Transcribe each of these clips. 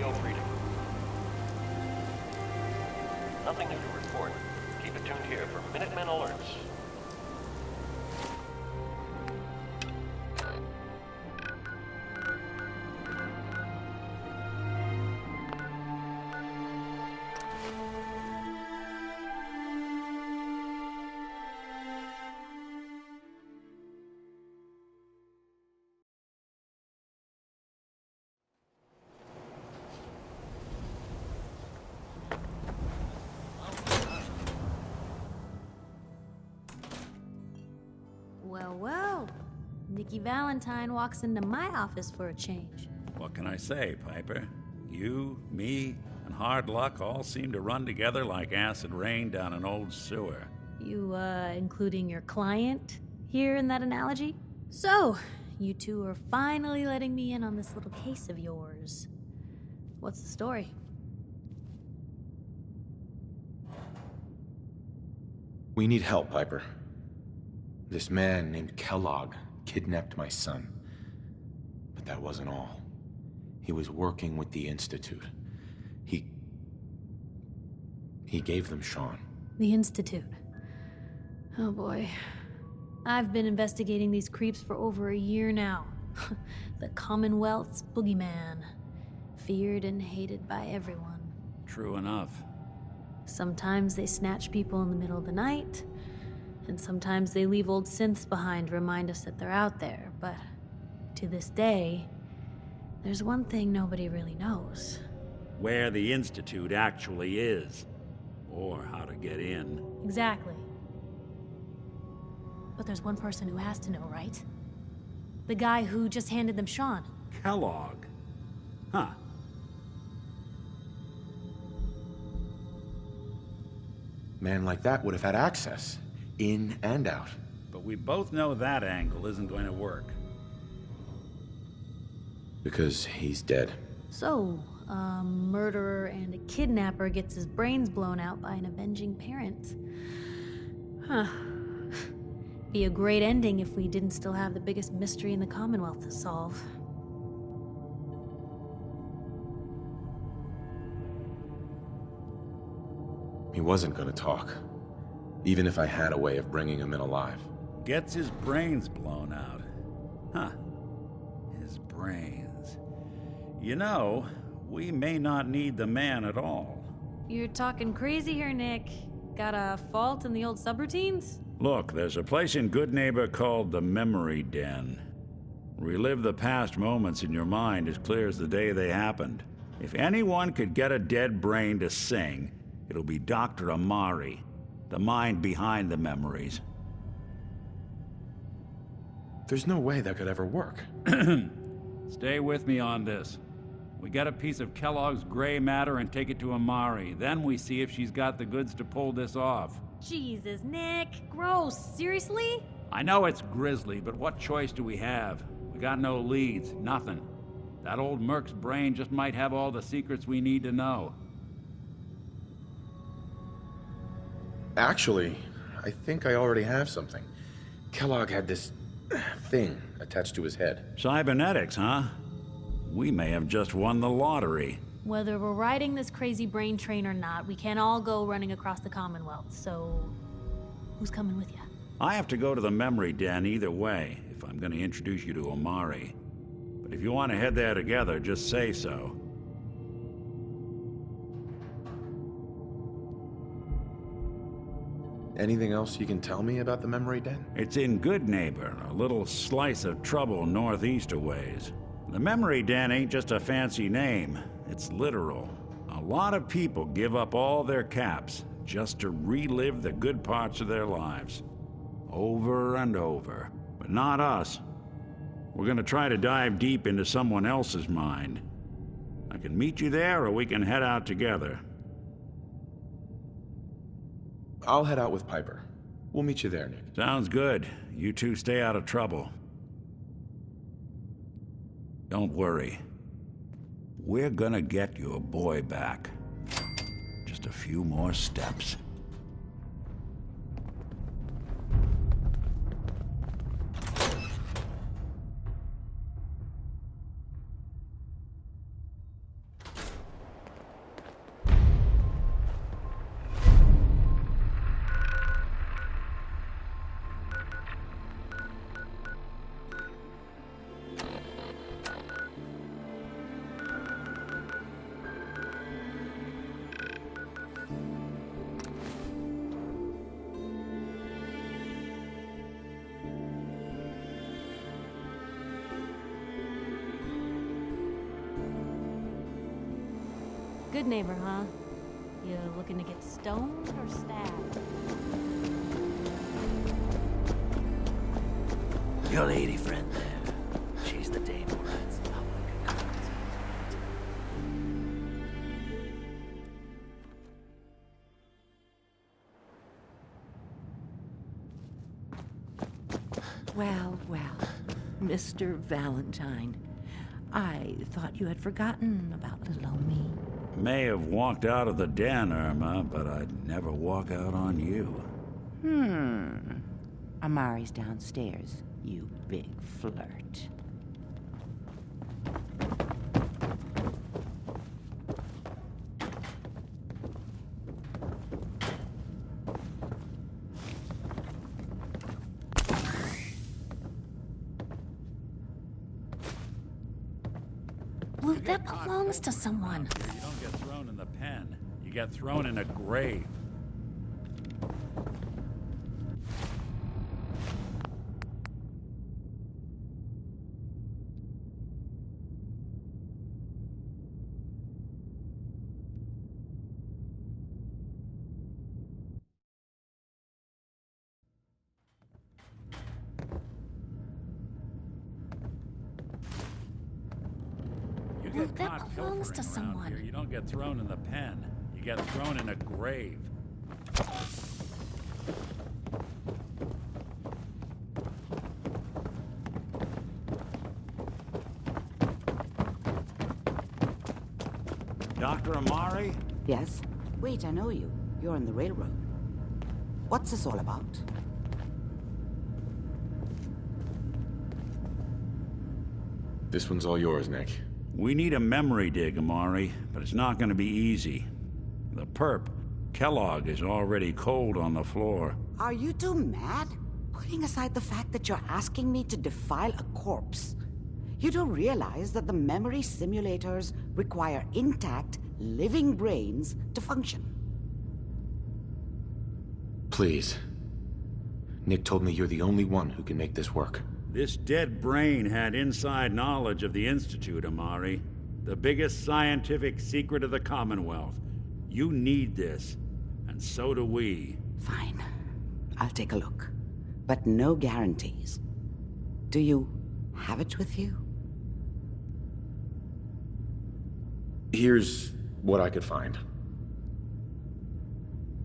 feel free to. Nothing new to report. Keep it tuned here for Minutemen alerts. Well, Nikki Valentine walks into my office for a change. What can I say, Piper? You, me, and hard luck all seem to run together like acid rain down an old sewer. You, including your client here in that analogy? So, you two are finally letting me in on this little case of yours. What's the story? We need help, Piper. This man named Kellogg kidnapped my son. But that wasn't all. He was working with the Institute. He gave them Sean. The Institute. Oh boy. I've been investigating these creeps for over a year now. The Commonwealth's boogeyman. Feared and hated by everyone. True enough. Sometimes they snatch people in the middle of the night, and sometimes they leave old synths behind to remind us that they're out there, but to this day, there's one thing nobody really knows. Where the Institute actually is. Or how to get in. Exactly. But there's one person who has to know, right? The guy who just handed them Sean. Kellogg. Huh. Man like that would have had access. In and out. But we both know that angle isn't going to work. Because he's dead. So, a murderer and a kidnapper gets his brains blown out by an avenging parent. Huh. Be a great ending if we didn't still have the biggest mystery in the Commonwealth to solve. He wasn't gonna talk. Even if I had a way of bringing him in alive. Gets his brains blown out. Huh. His brains. You know, we may not need the man at all. You're talking crazy here, Nick. Got a fault in the old subroutines? Look, there's a place in Good Neighbor called the Memory Den. Relive the past moments in your mind as clear as the day they happened. If anyone could get a dead brain to sing, it'll be Dr. Amari. The mind behind the memories. There's no way that could ever work. Stay with me on this. We get a piece of Kellogg's gray matter and take it to Amari. Then we see if she's got the goods to pull this off. Jesus, Nick. Gross. Seriously? I know it's grisly, but what choice do we have? We got no leads, nothing. That old Merc's brain just might have all the secrets we need to know. Actually, I think I already have something. Kellogg had this thing attached to his head. Cybernetics, huh? We may have just won the lottery. Whether we're riding this crazy brain train or not, we can't all go running across the Commonwealth, so who's coming with you? I have to go to the Memory Den either way, if I'm going to introduce you to Amari. But if you want to head there together, just say so. Anything else you can tell me about the Memory Den? It's in Good Neighbor, a little slice of trouble northeast a ways. The Memory Den ain't just a fancy name, it's literal. A lot of people give up all their caps just to relive the good parts of their lives. Over and over. But not us. We're gonna try to dive deep into someone else's mind. I can meet you there, or we can head out together. I'll head out with Piper. We'll meet you there, Nick. Sounds good. You two stay out of trouble. Don't worry. We're gonna get your boy back. Just a few more steps. good neighbor, huh? You looking to get stoned or stabbed? Your lady friend there. She's the dame who runs the public accounts. Well, well, Mr. Valentine. I thought you had forgotten about little old me. May have walked out of the den, Irma, but I'd never walk out on you. Amari's downstairs, you big flirt. Luke, that belongs to someone. You don't get thrown in the pen. You get thrown in a grave. Luke, that belongs to someone. Here. You don't get thrown in the pen. You get thrown in a grave. Dr. Amari? Yes? Wait, I know you. You're on the railroad. What's this all about? This one's all yours, Nick. We need a memory dig, Amari, but it's not going to be easy. The perp, Kellogg, is already cold on the floor. Are you two mad? Putting aside the fact that you're asking me to defile a corpse, you don't realize that the memory simulators require intact, living brains to function. Please. Nick told me you're the only one who can make this work. This dead brain had inside knowledge of the Institute, Amari. The biggest scientific secret of the Commonwealth. You need this, and so do we. Fine. I'll take a look. But no guarantees. Do you have it with you? Here's what I could find.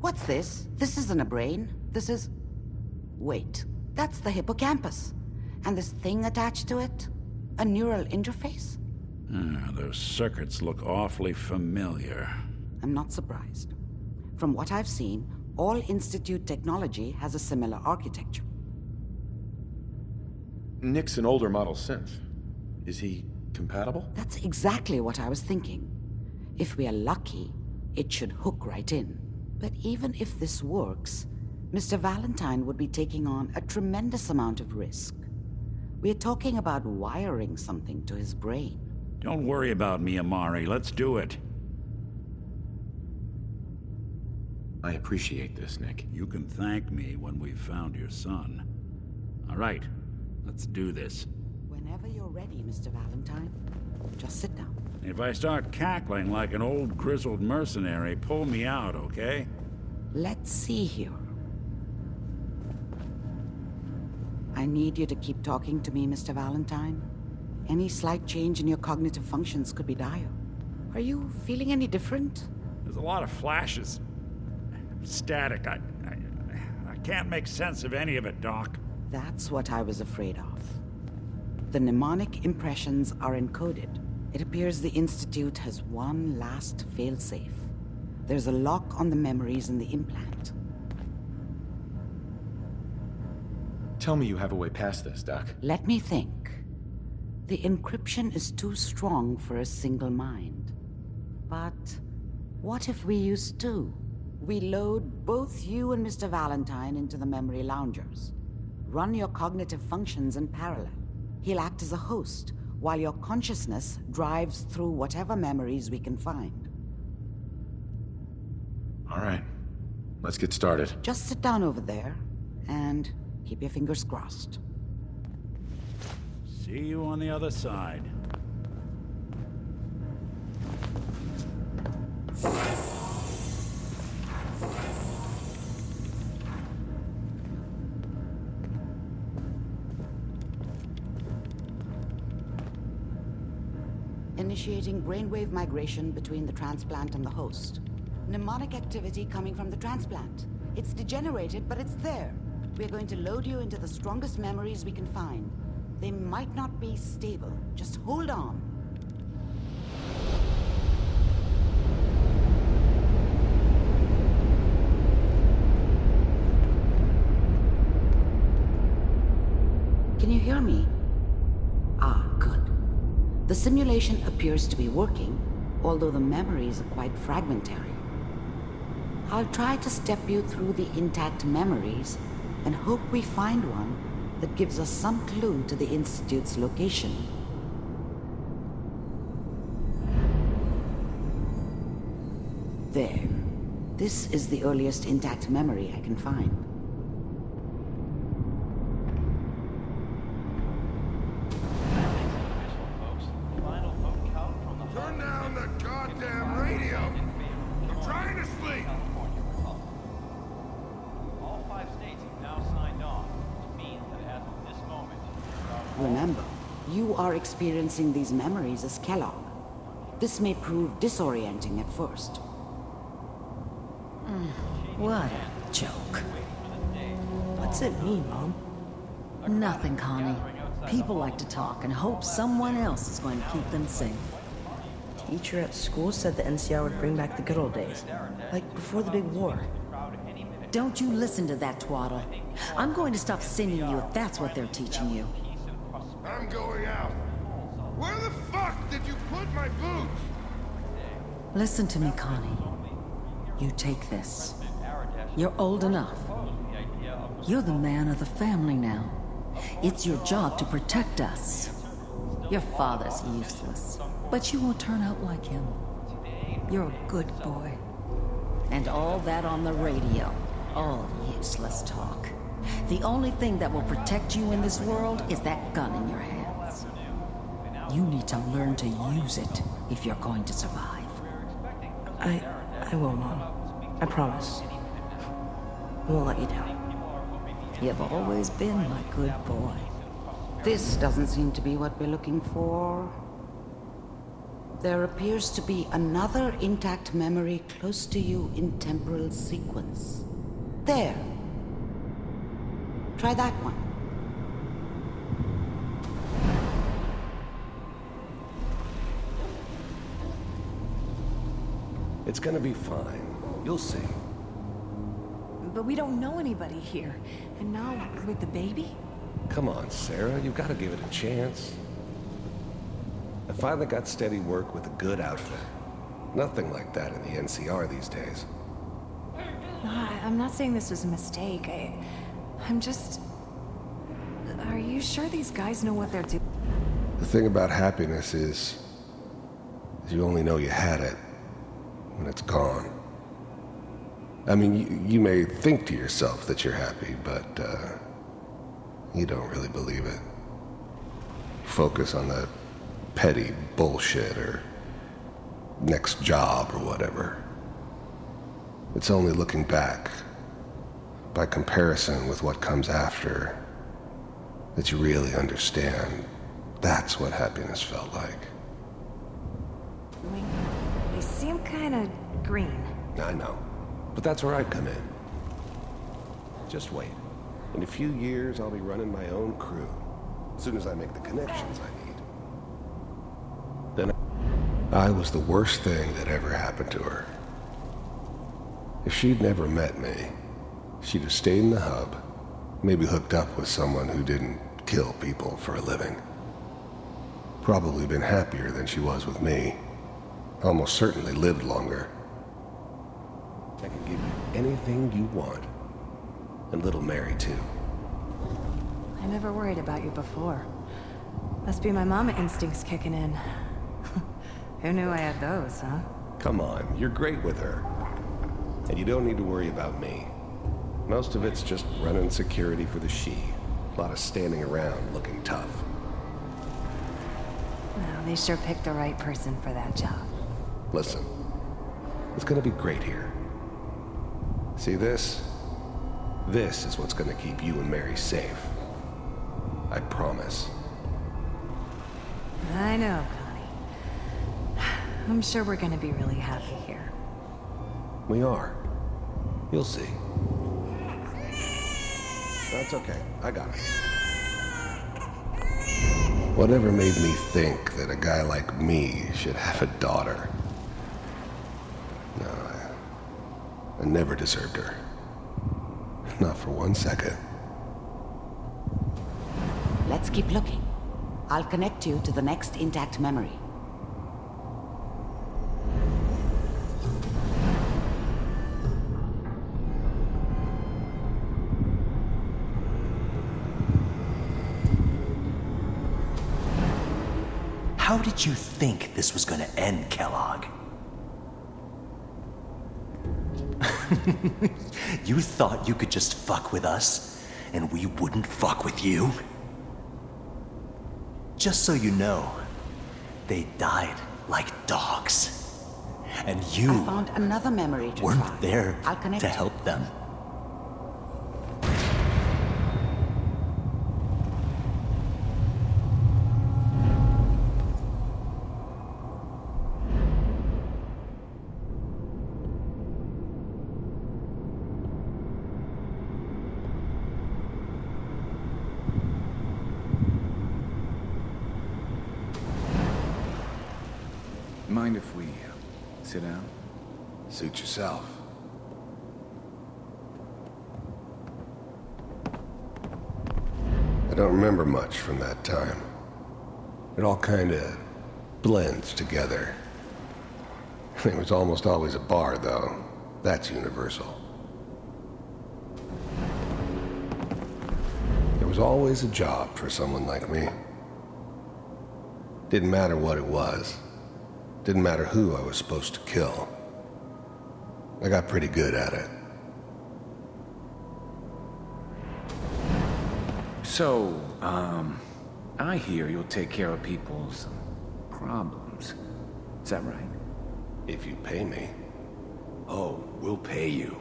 What's this? This isn't a brain. This is... Wait. That's the hippocampus. And this thing attached to it? A neural interface? Those circuits look awfully familiar. I'm not surprised. From what I've seen, all Institute technology has a similar architecture. Nick's an older model synth. Is he compatible? That's exactly what I was thinking. If we are lucky, it should hook right in. But even if this works, Mr. Valentine would be taking on a tremendous amount of risk. We're talking about wiring something to his brain. Don't worry about me, Amari. Let's do it. I appreciate this, Nick. You can thank me when we've found your son. All right, let's do this. Whenever you're ready, Mr. Valentine, just sit down. If I start cackling like an old grizzled mercenary, pull me out, okay? Let's see here. I need you to keep talking to me, Mr. Valentine. Any slight change in your cognitive functions could be dire. Are you feeling any different? There's a lot of flashes. Static. I can't make sense of any of it, Doc. That's what I was afraid of. The mnemonic impressions are encoded. It appears the Institute has one last failsafe. There's a lock on the memories in the implant. Tell me you have a way past this, Doc. Let me think. The encryption is too strong for a single mind. But what if we use two? We load both you and Mr. Valentine into the memory loungers. Run your cognitive functions in parallel. He'll act as a host, while your consciousness drives through whatever memories we can find. All right. Let's get started. Just sit down over there, and keep your fingers crossed. See you on the other side. initiating brainwave migration between the transplant and the host. Mnemonic activity coming from the transplant. It's degenerated, but it's there. We're going to load you into the strongest memories we can find. They might not be stable. Just hold on. Can you hear me? Ah, good. The simulation appears to be working, although the memories are quite fragmentary. I'll try to step you through the intact memories and hope we find one that gives us some clue to the Institute's location. There. This is the earliest intact memory I can find. Turn down the goddamn radio! I'm trying to sleep! All 5 states have now signed on, which means that as of this moment, Remember, you are experiencing these memories as Kellogg. This may prove disorienting at first. What a joke. What's it mean, Mom? Nothing, Connie. People like to talk and hope someone else is going to keep them safe. Teacher at school said the NCR would bring back the good old days. Like before the big war. Don't you listen to that twaddle. I'm going to stop sending you if that's what they're teaching you. I'm going out. Where the fuck did you put my boots? Listen to me, Connie. You take this. You're old enough. You're the man of the family now. It's your job to protect us. Your father's useless, but you won't turn out like him. You're a good boy. And all that on the radio, all useless talk. The only thing that will protect you in this world is that gun in your hands. You need to learn to use it if you're going to survive. I will, Mom. I promise. I won't let you down. You've always been my good boy. This doesn't seem to be what we're looking for. There appears to be another intact memory close to you in temporal sequence. There. Try that one. It's gonna be fine. You'll see. But we don't know anybody here. And now, with the baby? Come on, Sarah. You've got to give it a chance. I finally got steady work with a good outfit. Nothing like that in the NCR these days. No, I'm not saying this was a mistake. I'm just... Are you sure these guys know what they're doing? The thing about happiness is you only know you had it when it's gone. I mean, you may think to yourself that you're happy, but you don't really believe it. Focus on that petty bullshit or next job or whatever. It's only looking back, by comparison with what comes after, that you really understand that's what happiness felt like. They seem kind of green. I know. But that's where I come in. Just wait. In a few years, I'll be running my own crew. As soon as I make the connections I need. Then I was the worst thing that ever happened to her. If she'd never met me, she'd have stayed in the hub, maybe hooked up with someone who didn't kill people for a living. Probably been happier than she was with me. Almost certainly lived longer. I can give you anything you want. And little Mary, too. I never worried about you before. Must be my mama instincts kicking in. Who knew I had those, huh? Come on, you're great with her. And you don't need to worry about me. Most of it's just running security for the she. A lot of standing around looking tough. Well, they sure picked the right person for that job. Listen, it's gonna be great here. See this? This is what's gonna keep you and Mary safe. I promise. I know, Connie. I'm sure we're gonna be really happy here. We are. You'll see. That's okay. I got it. Whatever made me think that a guy like me should have a daughter? No, I never deserved her. Not for 1 second. Let's keep looking. I'll connect you to the next intact memory. How did you think this was gonna end, Kellogg? You thought you could just fuck with us, and we wouldn't fuck with you? Just so you know, they died like dogs. And you I found another memory to weren't try. there I'll connect to you. help them. Mind if we sit down? Suit yourself. I don't remember much from that time. It all kinda blends together. There was almost always a bar, though. That's universal. There was always a job for someone like me. Didn't matter what it was. Didn't matter who I was supposed to kill. I got pretty good at it. So, I hear you'll take care of people's problems. Is that right? If you pay me. Oh, we'll pay you.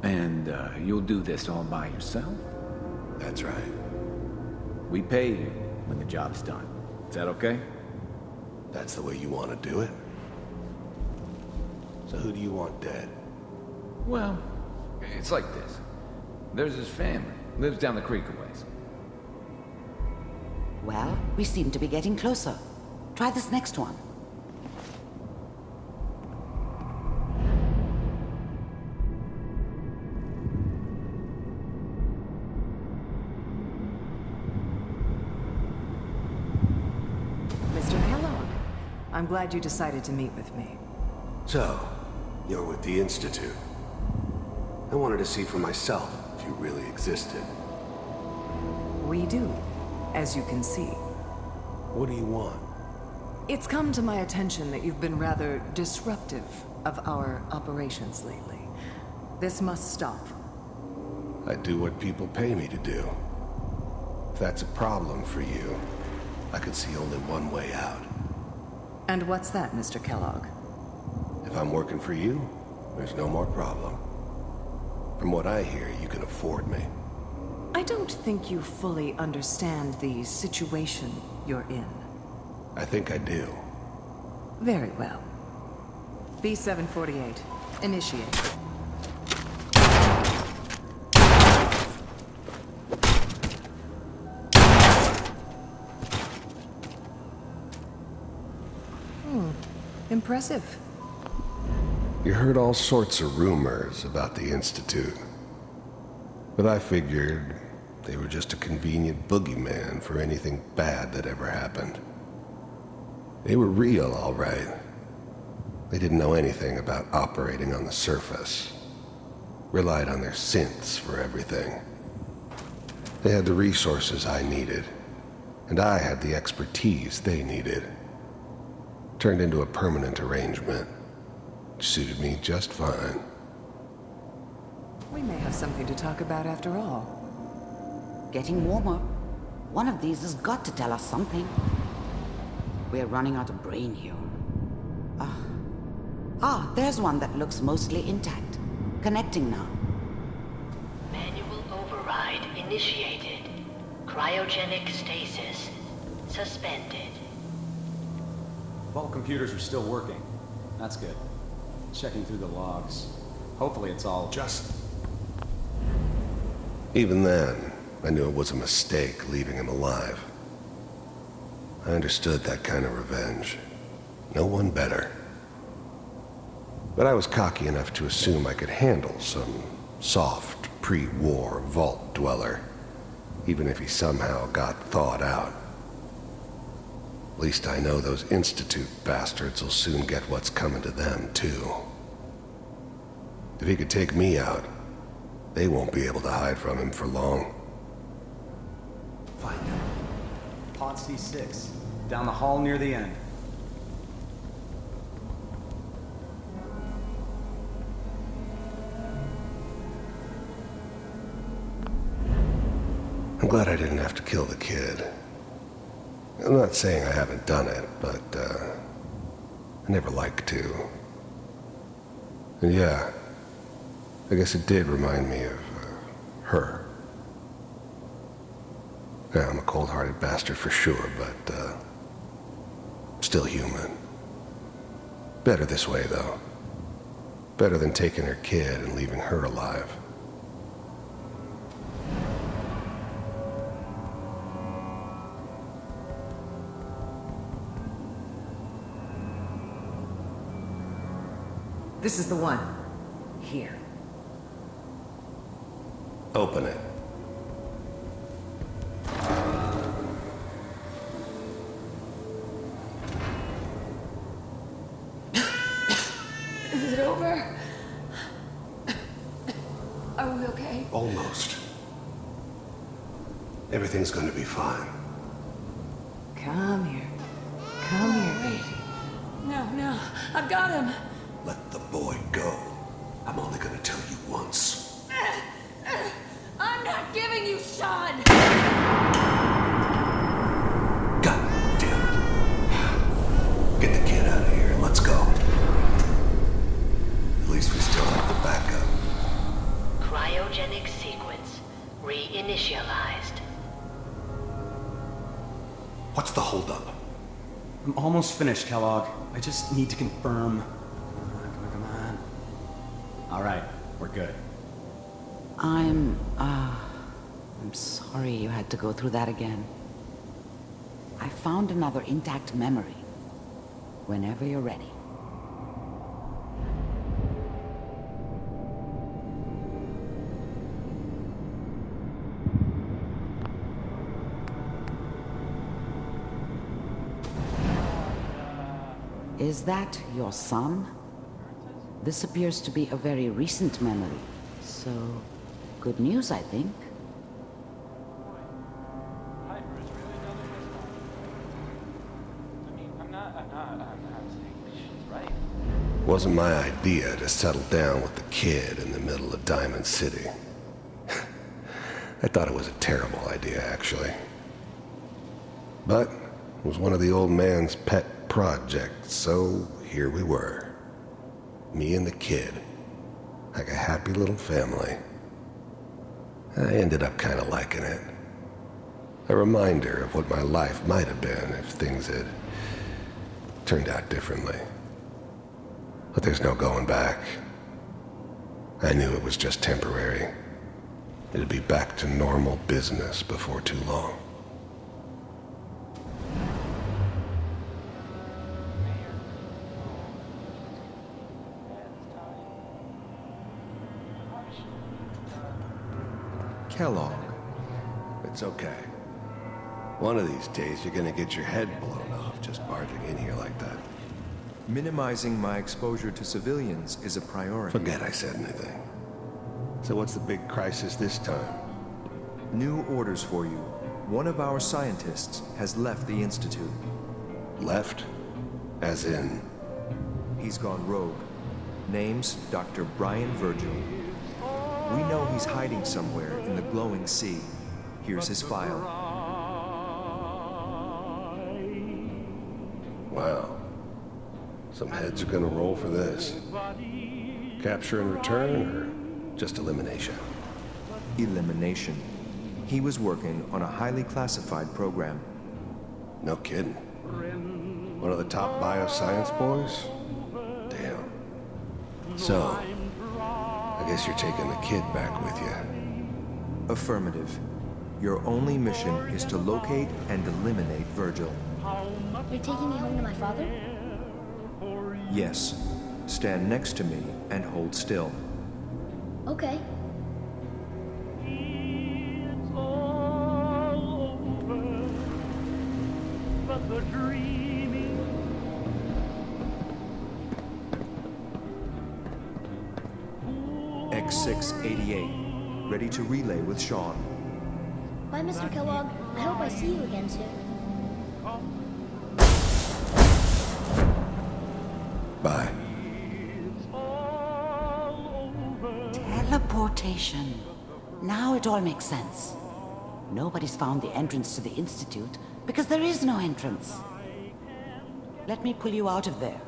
And, you'll do this all by yourself? That's right. We pay you when the job's done. Is that okay? That's the way you want to do it? So who do you want dead? Well, it's like this. There's his family. Lives down the creek a ways. Well, we seem to be getting closer. Try this next one. Mr. Kellogg, I'm glad you decided to meet with me. So, you're with the Institute. I wanted to see for myself if you really existed. We do, as you can see. What do you want? It's come to my attention that you've been rather disruptive of our operations lately. This must stop. I do what people pay me to do. If that's a problem for you, I could see only one way out. And what's that, Mr. Kellogg? If I'm working for you, there's no more problem. From what I hear, you can afford me. I don't think you fully understand the situation you're in. I think I do. Very well. B-748, initiate. Impressive. You heard all sorts of rumors about the Institute. But I figured they were just a convenient boogeyman for anything bad that ever happened. They were real, all right. They didn't know anything about operating on the surface. Relied on their synths for everything. They had the resources I needed, and I had the expertise they needed. Turned into a permanent arrangement. Suited me just fine. We may have something to talk about after all. Getting warmer. One of these has got to tell us something. We're running out of brain here. There's one that looks mostly intact. Connecting now. Manual override initiated. Cryogenic stasis suspended. Vault computers are still working. That's good. Checking through the logs. Hopefully it's all just... Even then, I knew it was a mistake leaving him alive. I understood that kind of revenge. No one better. But I was cocky enough to assume I could handle some soft, pre-war vault dweller, even if he somehow got thawed out. At least I know those Institute bastards will soon get what's coming to them, too. If he could take me out, they won't be able to hide from him for long. Find him. Pod C6. Down the hall near the end. I'm glad I didn't have to kill the kid. I'm not saying I haven't done it, but, I never liked to. And yeah, I guess it did remind me of, her. Yeah, I'm a cold-hearted bastard for sure, but, still human. Better this way, though. Better than taking her kid and leaving her alive. This is the one. Here. Open it. Is it over? Are we okay? Almost. Everything's gonna be fine. Come here. Come here, baby. No, I've got him. Let the boy go. I'm only gonna tell you once. I'm not giving you Sean! God damn it. Get the kid out of here and let's go. At least we still have the backup. Cryogenic sequence reinitialized. What's the holdup? I'm almost finished, Kellogg. I just need to confirm. Come on. All right, we're good. I'm sorry you had to go through that again. I found another intact memory. Whenever you're ready. Is that your son? This appears to be a very recent memory, so good news, I think. Wasn't my idea to settle down with the kid in the middle of Diamond City. I thought it was a terrible idea, actually. But it was one of the old man's pet projects, so here we were. Me and the kid. Like a happy little family. I ended up kind of liking it. A reminder of what my life might have been if things had turned out differently. But there's no going back. I knew it was just temporary. It'd be back to normal business before too long. Kellogg. It's okay. One of these days you're gonna get your head blown off just barging in here like that. Minimizing my exposure to civilians is a priority. Forget I said anything. So what's the big crisis this time? New orders for you. One of our scientists has left the Institute. Left? As in? He's gone rogue. Name's Dr. Brian Virgil. We know he's hiding somewhere in the glowing sea. Here's his file. Wow. Some heads are gonna roll for this. Capture and return, or just elimination? Elimination. He was working on a highly classified program. No kidding. One of the top bioscience boys? Damn. So, I guess you're taking the kid back with you. Affirmative. Your only mission is to locate and eliminate Virgil. You're taking me home to my father? Yes. Stand next to me and hold still. Okay. X688. Ready to relay with Sean. Bye, Mr. Kellogg. I hope I see you again soon. Bye. Teleportation. Now it all makes sense. Nobody's found the entrance to the Institute because there is no entrance. Let me pull you out of there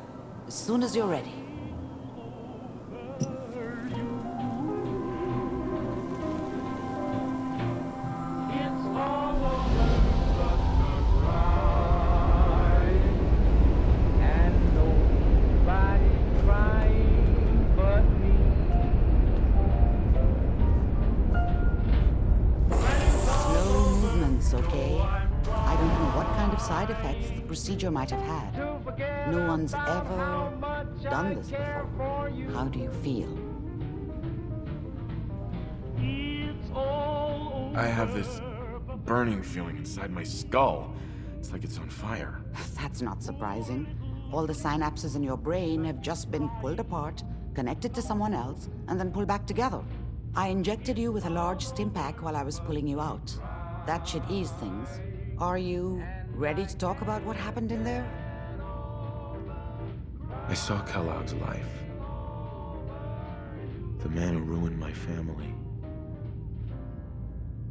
as soon as you're ready. Procedure might have had. No one's ever done this before. How do you feel? I have this burning feeling inside my skull. It's like it's on fire. That's not surprising. All the synapses in your brain have just been pulled apart, connected to someone else, and then pulled back together. I injected you with a large stim pack while I was pulling you out. That should ease things. Are you ready to talk about what happened in there? I saw Kellogg's life. The man who ruined my family.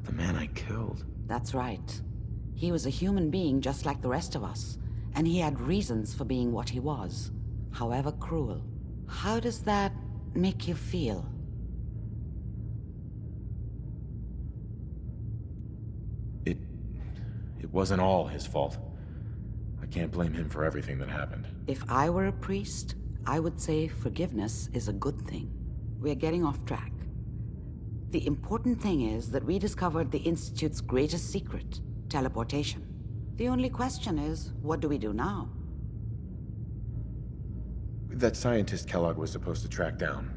The man I killed. That's right. He was a human being just like the rest of us, and he had reasons for being what he was, however cruel. How does that make you feel? It wasn't all his fault. I can't blame him for everything that happened. If I were a priest, I would say forgiveness is a good thing. We're getting off track. The important thing is that we discovered the Institute's greatest secret, teleportation. The only question is, what do we do now? That scientist Kellogg was supposed to track down.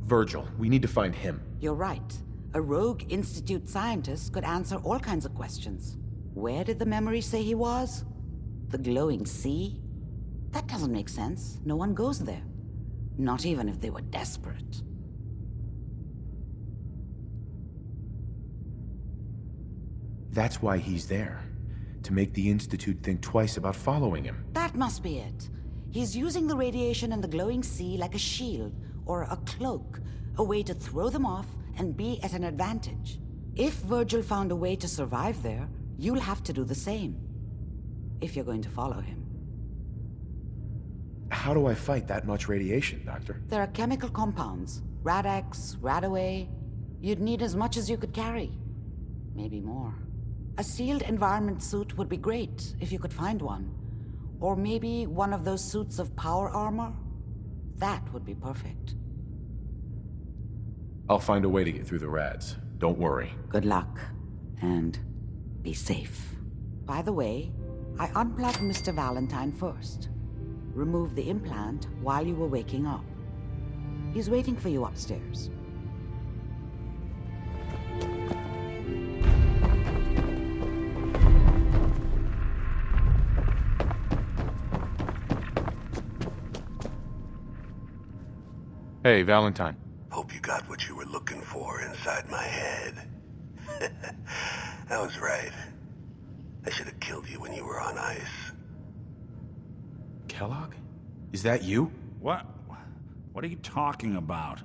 Virgil, we need to find him. You're right. A rogue Institute scientist could answer all kinds of questions. Where did the memory say he was? The glowing sea? That doesn't make sense. No one goes there. Not even if they were desperate. That's why he's there. To make the Institute think twice about following him. That must be it. He's using the radiation in the glowing sea like a shield or a cloak, a way to throw them off and be at an advantage. If Virgil found a way to survive there, you'll have to do the same. If you're going to follow him. How do I fight that much radiation, Doctor? There are chemical compounds. Rad-X, Radaway. You'd need as much as you could carry. Maybe more. A sealed environment suit would be great, if you could find one. Or maybe one of those suits of power armor? That would be perfect. I'll find a way to get through the rads. Don't worry. Good luck. And be safe. By the way, I unplugged Mr. Valentine first. Removed the implant while you were waking up. He's waiting for you upstairs. Hey, Valentine. Hope you got what you were looking for inside my head. I was right. I should have killed you when you were on ice. Kellogg? Is that you? What? What are you talking about?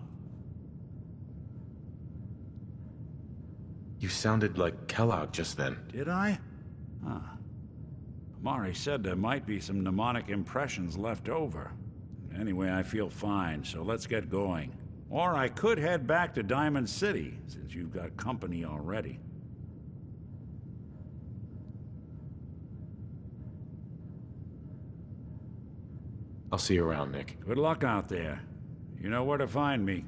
You sounded like Kellogg just then. Did I? Huh. Mari said there might be some mnemonic impressions left over. Anyway, I feel fine, so let's get going. Or I could head back to Diamond City, since you've got company already. I'll see you around, Nick. Good luck out there. You know where to find me.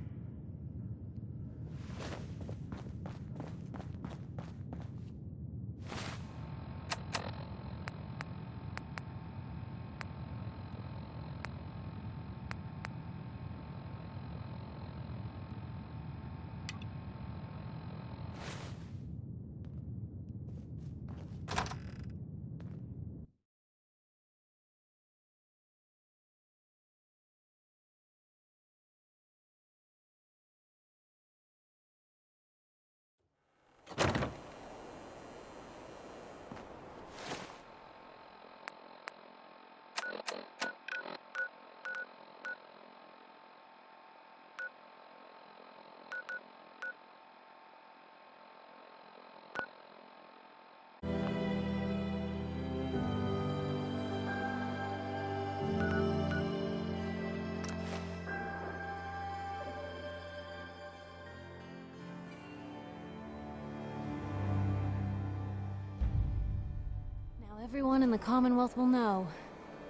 Everyone in the Commonwealth will know.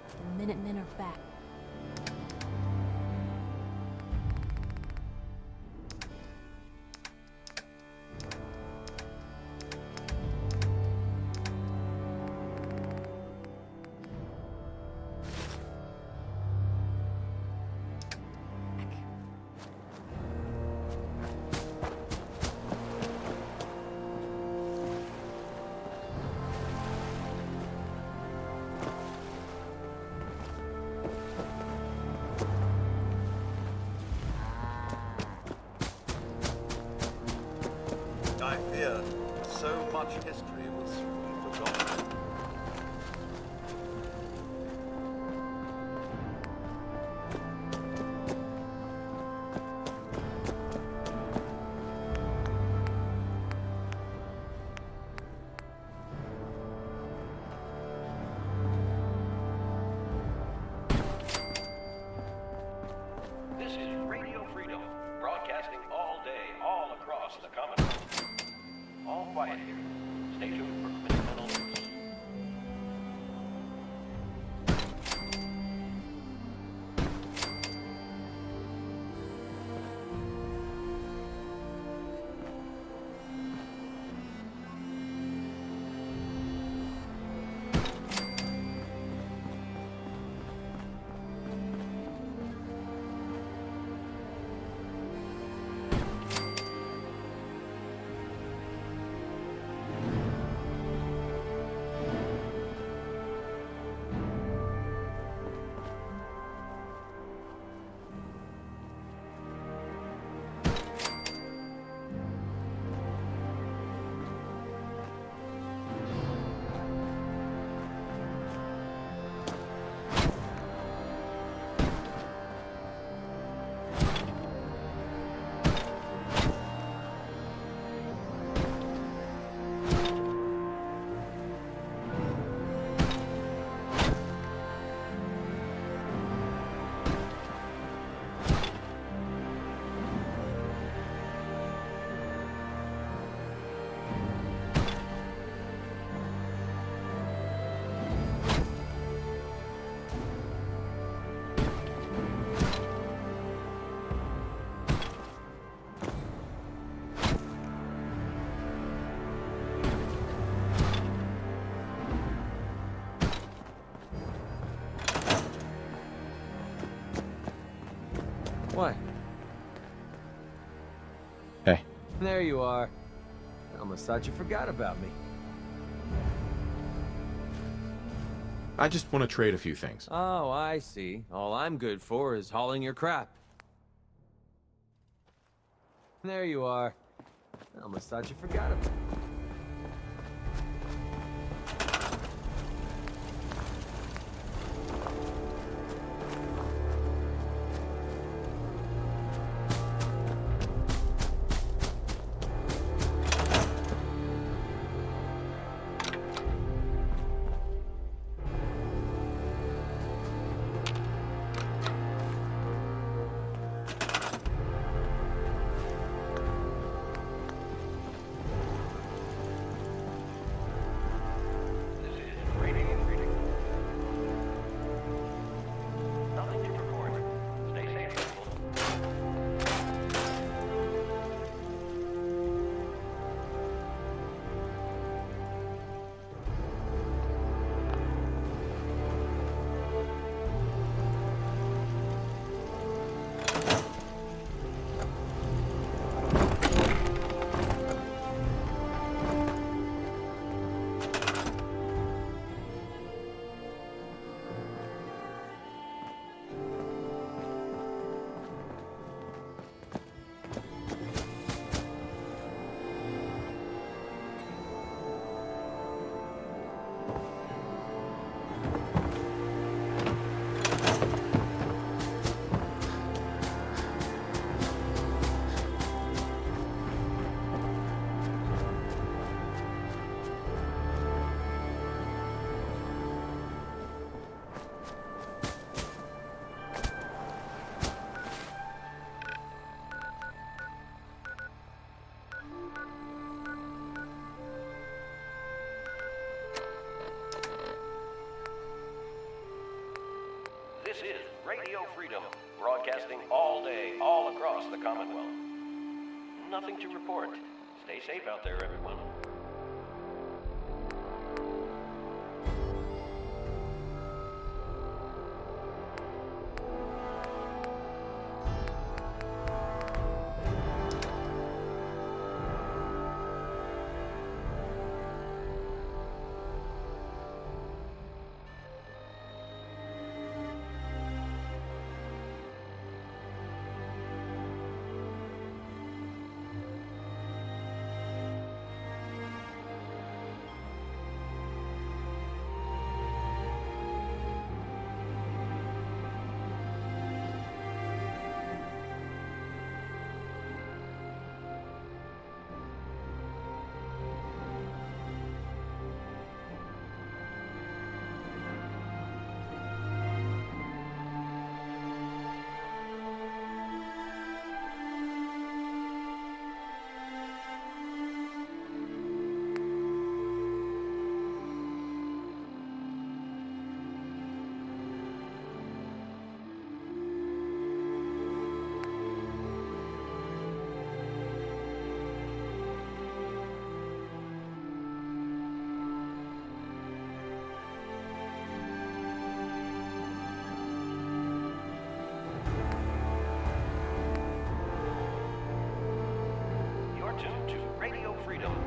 The Minutemen are back. I fear so much history will soon be forgotten. This is Radio Freedom, broadcasting all day, all across the Commonwealth. All quiet here. Stay tuned for minute alerts. What? Hey. There you are. I almost thought you forgot about me. I just want to trade a few things. Oh, I see. All I'm good for is hauling your crap. There you are. I almost thought you forgot about me. This is Radio Freedom, broadcasting all day, all across the Commonwealth. Nothing to report. Stay safe out there, everyone.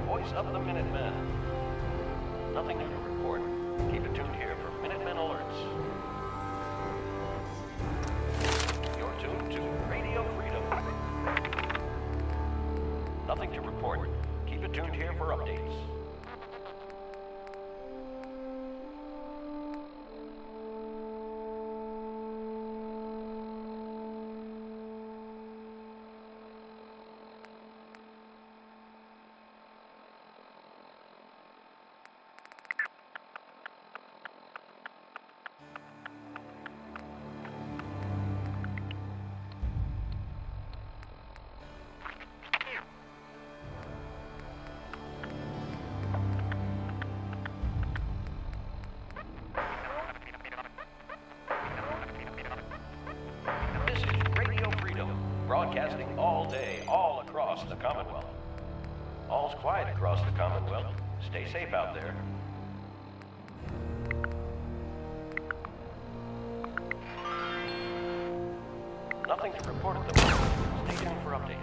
Voice of the Minutemen. Nothing new to report. Keep it tuned here for Minutemen alerts. You're tuned to Radio Freedom. Nothing to report. Keep it tuned here for updates. Broadcasting all day, all across the Commonwealth. All's quiet across the Commonwealth. Stay safe out there. Nothing to report at the moment. Stay tuned for updates.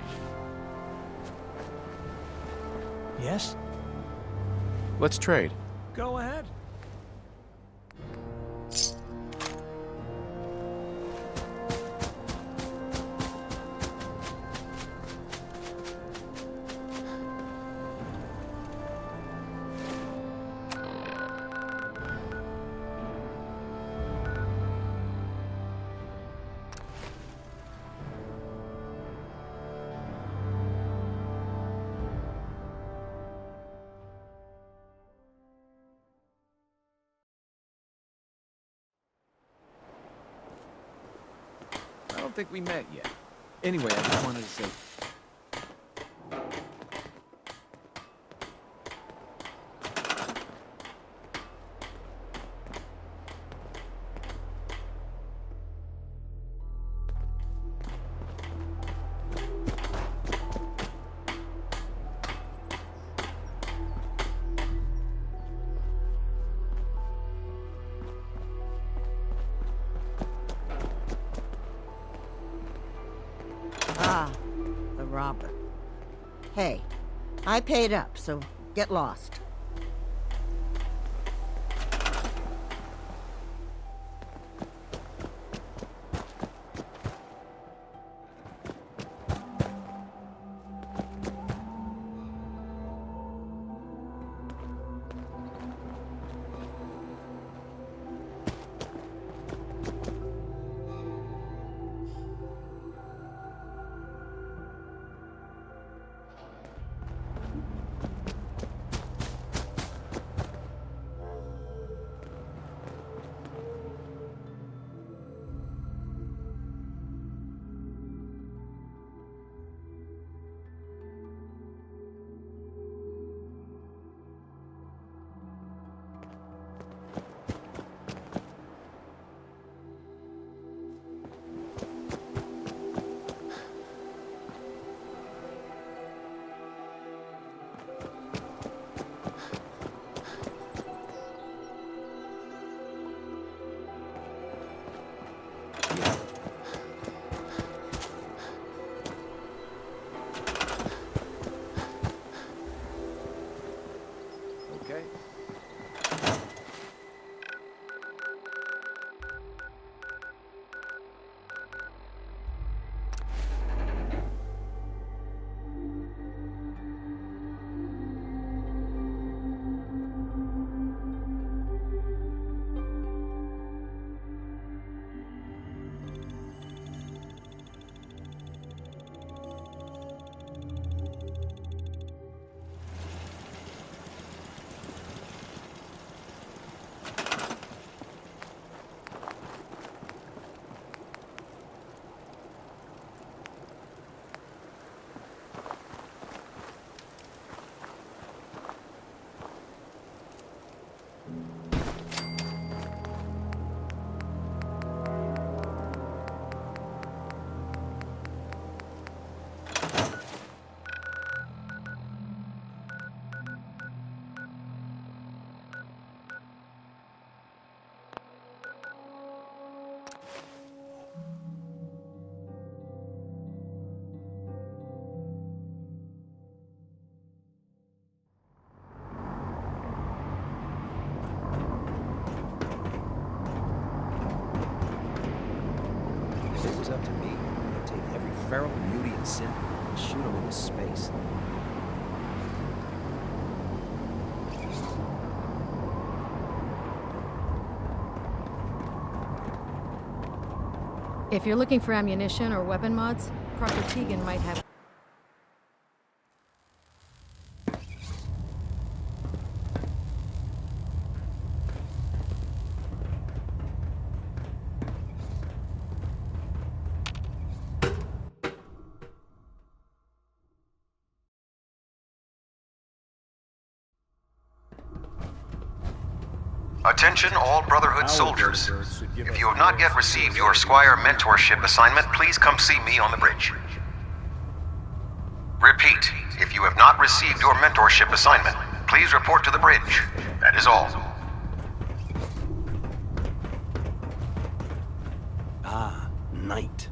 Yes? Let's trade. Go ahead. I don't think we met yet. Anyway, I just wanted to say... Ah, the robber. Hey, I paid up, so get lost. Sit and shoot him into space. If you're looking for ammunition or weapon mods, Proctor Tegan might have... Attention all Brotherhood soldiers. If you have not yet received your Squire mentorship assignment, please come see me on the bridge. Repeat, if you have not received your mentorship assignment, please report to the bridge. That is all. Ah, Knight.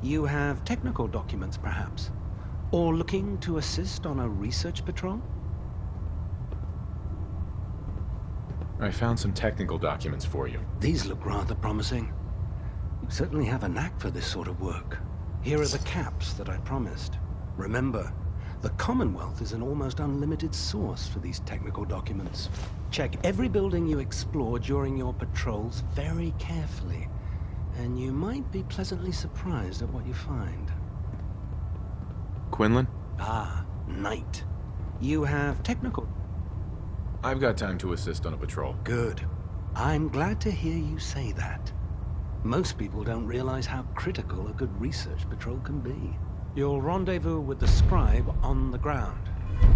You have technical documents, perhaps? Or looking to assist on a research patrol? I found some technical documents for you. These look rather promising. You certainly have a knack for this sort of work. Here are the caps that I promised. Remember, the Commonwealth is an almost unlimited source for these technical documents. Check every building you explore during your patrols very carefully, and you might be pleasantly surprised at what you find. Quinlan? Ah, Knight. You have technical... I've got time to assist on a patrol. Good. I'm glad to hear you say that. Most people don't realize how critical a good research patrol can be. You'll rendezvous with the scribe on the ground.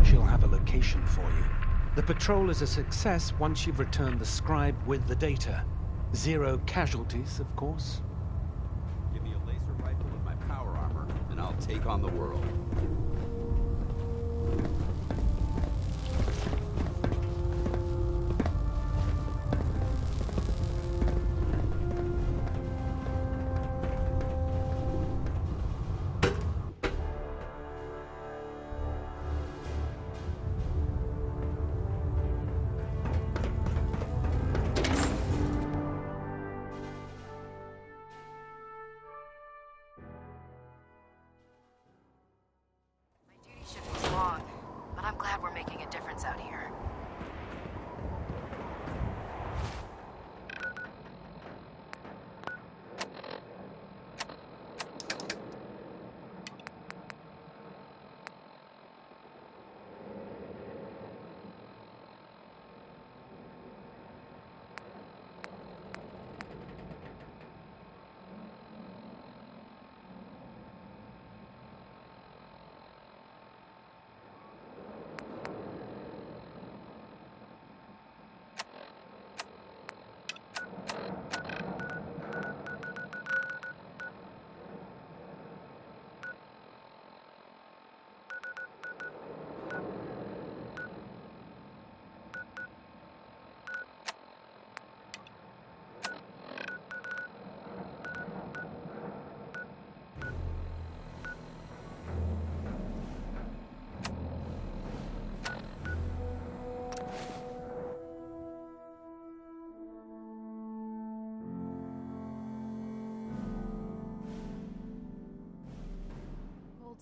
She'll have a location for you. The patrol is a success once you've returned the scribe with the data. 0 casualties, of course. Give me a laser rifle with my power armor, and I'll take on the world.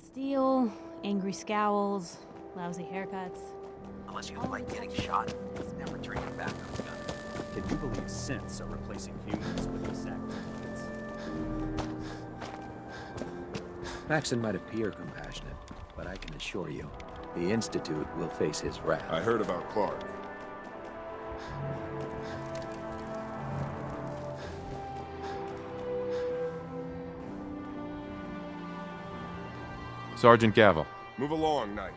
Steel, angry scowls, lousy haircuts. Unless you like getting shot, it's never turning back on the gun. Can you believe synths are replacing humans with exact duplicates? Maxon might appear compassionate, but I can assure you, the Institute will face his wrath. I heard about Clark. Sergeant Gavel. Move along, Knight.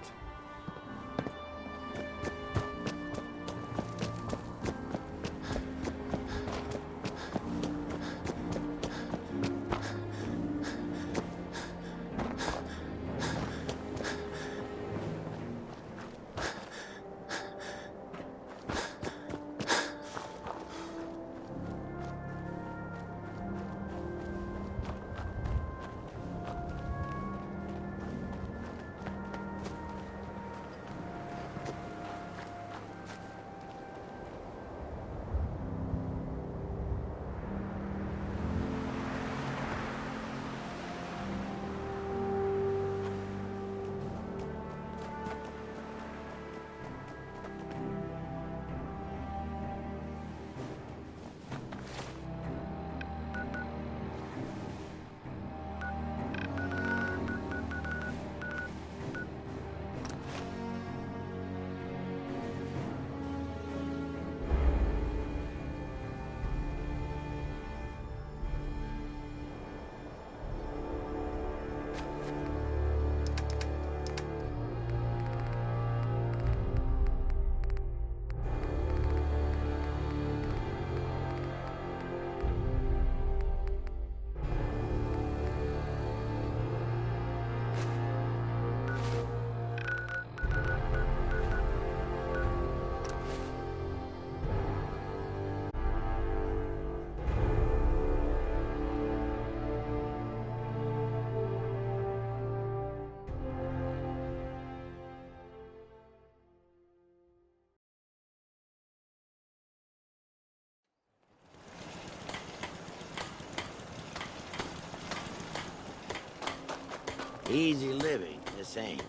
Easy living, this ain't.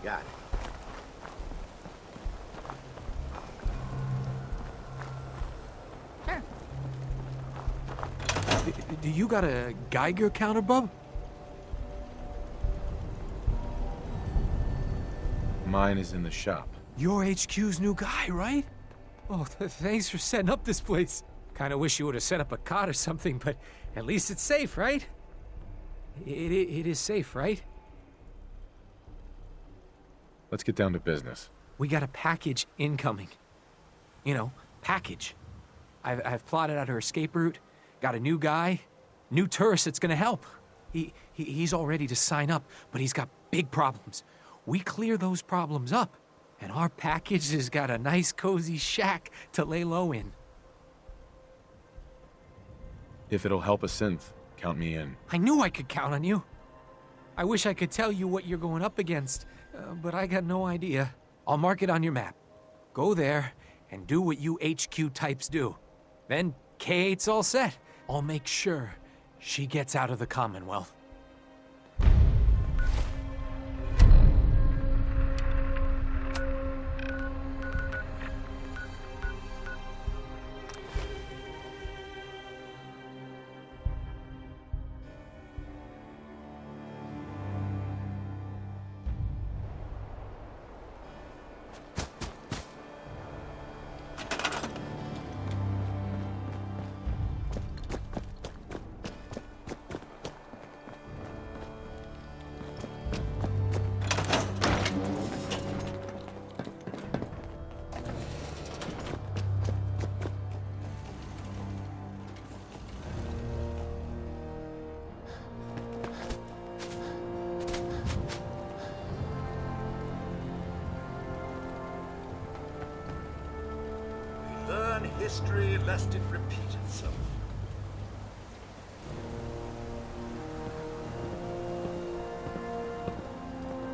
Got it. Sure. Do you got a Geiger counter, bub? Mine is in the shop. You're HQ's new guy, right? Oh, thanks for setting up this place. Kinda wish you would have set up a cot or something, but at least it's safe, right? It is safe, right? Let's get down to business. We got a package incoming. You know, package. I've plotted out her escape route, got a new guy, new tourist that's gonna help. He's all ready to sign up, but he's got big problems. We clear those problems up, and our package has got a nice cozy shack to lay low in. If it'll help a synth, count me in. I knew I could count on you. I wish I could tell you what you're going up against, but I got no idea. I'll mark it on your map. Go there and do what you HQ types do. Then K8's all set. I'll make sure she gets out of the Commonwealth. Learn history lest it repeat itself.